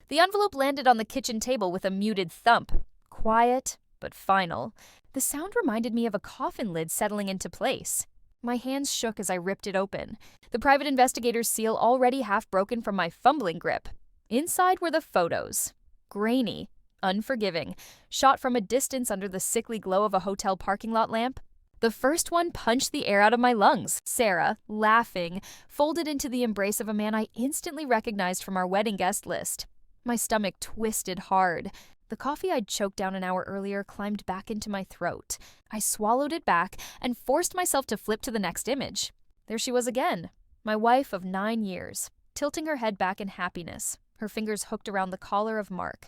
The envelope landed on the kitchen table with a muted thump. Quiet, but final. The sound reminded me of a coffin lid settling into place. My hands shook as I ripped it open, the private investigator's seal already half broken from my fumbling grip. Inside were the photos. Grainy, unforgiving, shot from a distance under the sickly glow of a hotel parking lot lamp. The first one punched the air out of my lungs. Sarah, laughing, folded into the embrace of a man I instantly recognized from our wedding guest list. My stomach twisted hard. The coffee I'd choked down an hour earlier climbed back into my throat. I swallowed it back and forced myself to flip to the next image. There she was again, my wife of 9 years, tilting her head back in happiness, her fingers hooked around the collar of Mark.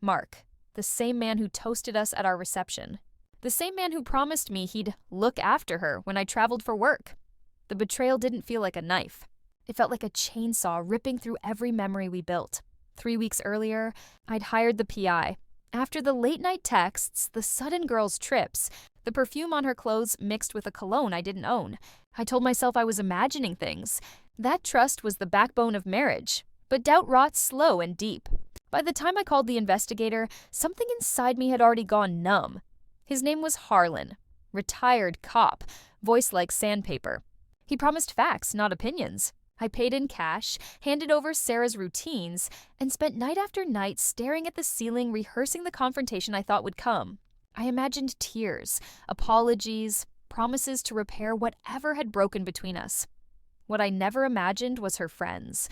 Mark, the same man who toasted us at our reception. The same man who promised me he'd look after her when I traveled for work. The betrayal didn't feel like a knife. It felt like a chainsaw ripping through every memory we built. 3 weeks earlier, I'd hired the PI. After the late-night texts, the sudden girls' trips, the perfume on her clothes mixed with a cologne I didn't own, I told myself I was imagining things. That trust was the backbone of marriage, but doubt rots slow and deep. By the time I called the investigator, something inside me had already gone numb. His name was Harlan, retired cop, voice like sandpaper. He promised facts, not opinions. I paid in cash, handed over Sarah's routines, and spent night after night staring at the ceiling rehearsing the confrontation I thought would come. I imagined tears, apologies, promises to repair whatever had broken between us. What I never imagined was her friends.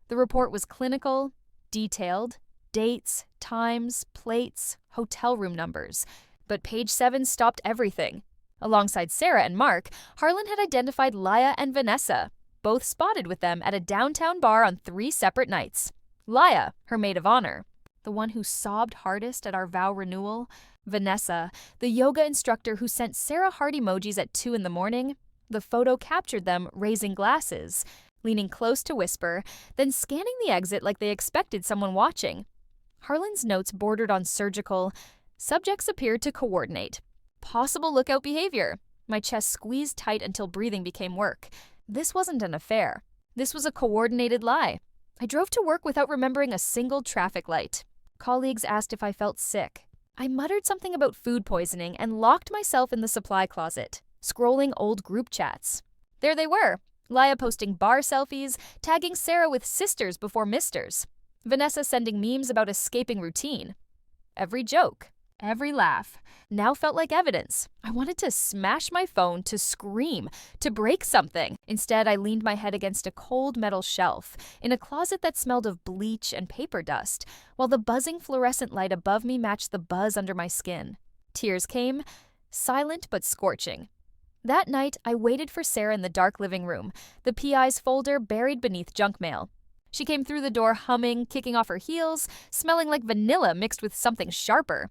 The report was clinical, detailed, dates, times, plates, hotel room numbers. But page 7 stopped everything. Alongside Sarah and Mark, Harlan had identified Laya and Vanessa, both spotted with them at a downtown bar on 3 separate nights. Laya, her maid of honor, the one who sobbed hardest at our vow renewal. Vanessa, the yoga instructor who sent Sarah heart emojis at 2 a.m. The photo captured them raising glasses, leaning close to whisper, then scanning the exit like they expected someone watching. Harlan's notes bordered on surgical. Subjects appeared to coordinate. Possible lookout behavior. My chest squeezed tight until breathing became work. This wasn't an affair. This was a coordinated lie. I drove to work without remembering a single traffic light. Colleagues asked if I felt sick. I muttered something about food poisoning and locked myself in the supply closet, scrolling old group chats. There they were, Laya posting bar selfies, tagging Sarah with sisters before misters. Vanessa sending memes about escaping routine. Every joke, every laugh, now felt like evidence. I wanted to smash my phone, to scream, to break something. Instead, I leaned my head against a cold metal shelf in a closet that smelled of bleach and paper dust, while the buzzing fluorescent light above me matched the buzz under my skin. Tears came, silent but scorching. That night, I waited for Sarah in the dark living room, the PI's folder buried beneath junk mail. She came through the door humming, kicking off her heels, smelling like vanilla mixed with something sharper.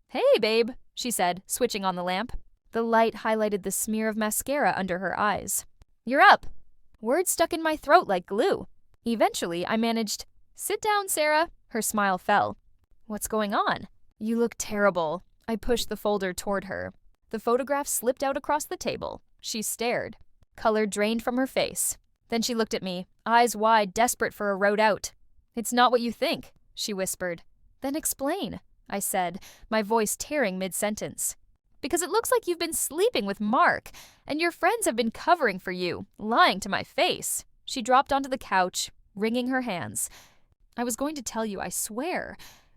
"Hey, babe," she said, switching on the lamp. The light highlighted the smear of mascara under her eyes. "You're up." Words stuck in my throat like glue. Eventually, I managed, "Sit down, Sarah." Her smile fell. "What's going on?" "You look terrible." I pushed the folder toward her. The photograph slipped out across the table. She stared. Color drained from her face. Then she looked at me, eyes wide, desperate for a road out. "It's not what you think," she whispered. "Then explain," I said, my voice tearing mid-sentence. "Because it looks like you've been sleeping with Mark, and your friends have been covering for you, lying to my face." She dropped onto the couch, wringing her hands. "I was going to tell you, I swear.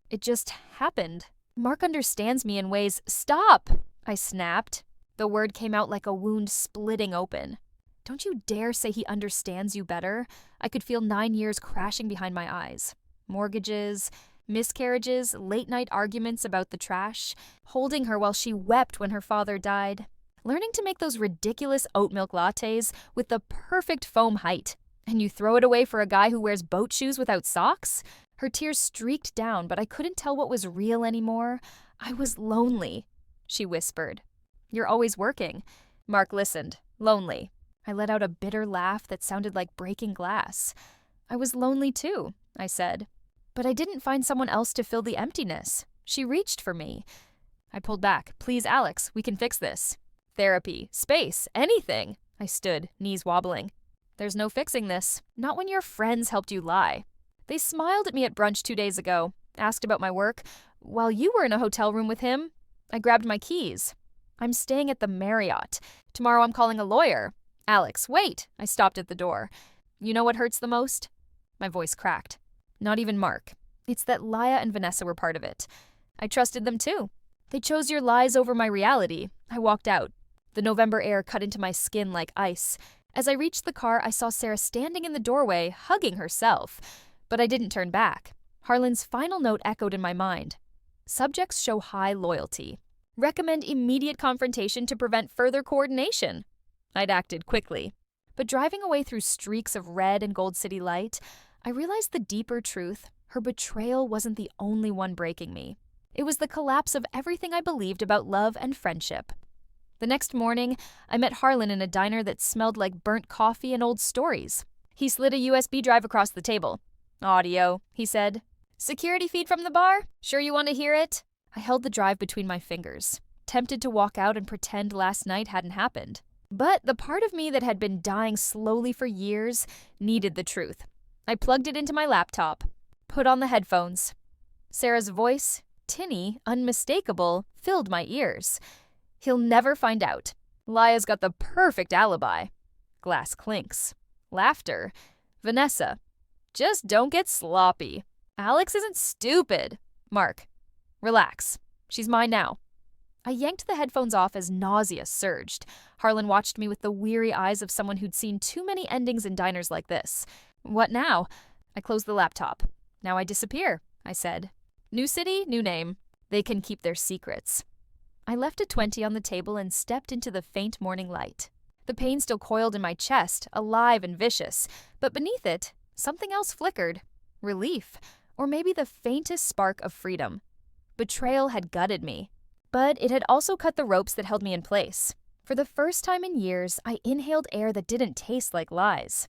It just happened. Mark understands me in ways—" "Stop!" I snapped. The word came out like a wound splitting open. "Don't you dare say he understands you better." I could feel 9 years crashing behind my eyes. Mortgages, miscarriages, late-night arguments about the trash, holding her while she wept when her father died, learning to make those ridiculous oat milk lattes with the perfect foam height. And you throw it away for a guy who wears boat shoes without socks? Her tears streaked down, but I couldn't tell what was real anymore. "I was lonely," she whispered. "You're always working." Mark listened, lonely. I let out a bitter laugh that sounded like breaking glass. "I was lonely too," I said. "But I didn't find someone else to fill the emptiness." She reached for me. I pulled back. "Please, Alex, we can fix this." "Therapy, space, anything." I stood, knees wobbling. "There's no fixing this. Not when your friends helped you lie." They smiled at me at brunch 2 days ago, asked about my work, while you were in a hotel room with him. I grabbed my keys. I'm staying at the Marriott. Tomorrow I'm calling a lawyer. Alex, wait! I stopped at the door. You know what hurts the most? My voice cracked. Not even Mark. It's that Laya and Vanessa were part of it. I trusted them too. They chose your lies over my reality. I walked out. The November air cut into my skin like ice. As I reached the car, I saw Sarah standing in the doorway, hugging herself. But I didn't turn back. Harlan's final note echoed in my mind. Subjects show high loyalty. Recommend immediate confrontation to prevent further coordination. I'd acted quickly. But driving away through streaks of red and gold city light, I realized the deeper truth. Her betrayal wasn't the only one breaking me. It was the collapse of everything I believed about love and friendship. The next morning, I met Harlan in a diner that smelled like burnt coffee and old stories. He slid a USB drive across the table. Audio, he said. Security feed from the bar? Sure you want to hear it? I held the drive between my fingers, tempted to walk out and pretend last night hadn't happened. But the part of me that had been dying slowly for years needed the truth. I plugged it into my laptop, put on the headphones. Sarah's voice, tinny, unmistakable, filled my ears. He'll never find out. Laya's got the perfect alibi. Glass clinks. Laughter. Vanessa. Just don't get sloppy. Alex isn't stupid. Mark. Relax. She's mine now. I yanked the headphones off as nausea surged. Harlan watched me with the weary eyes of someone who'd seen too many endings in diners like this. What now? I closed the laptop. Now I disappear, I said. New city, new name. They can keep their secrets. I left a 20 on the table and stepped into the faint morning light. The pain still coiled in my chest, alive and vicious, but beneath it, something else flickered. Relief, or maybe the faintest spark of freedom. Betrayal had gutted me, but it had also cut the ropes that held me in place. For the first time in years, I inhaled air that didn't taste like lies.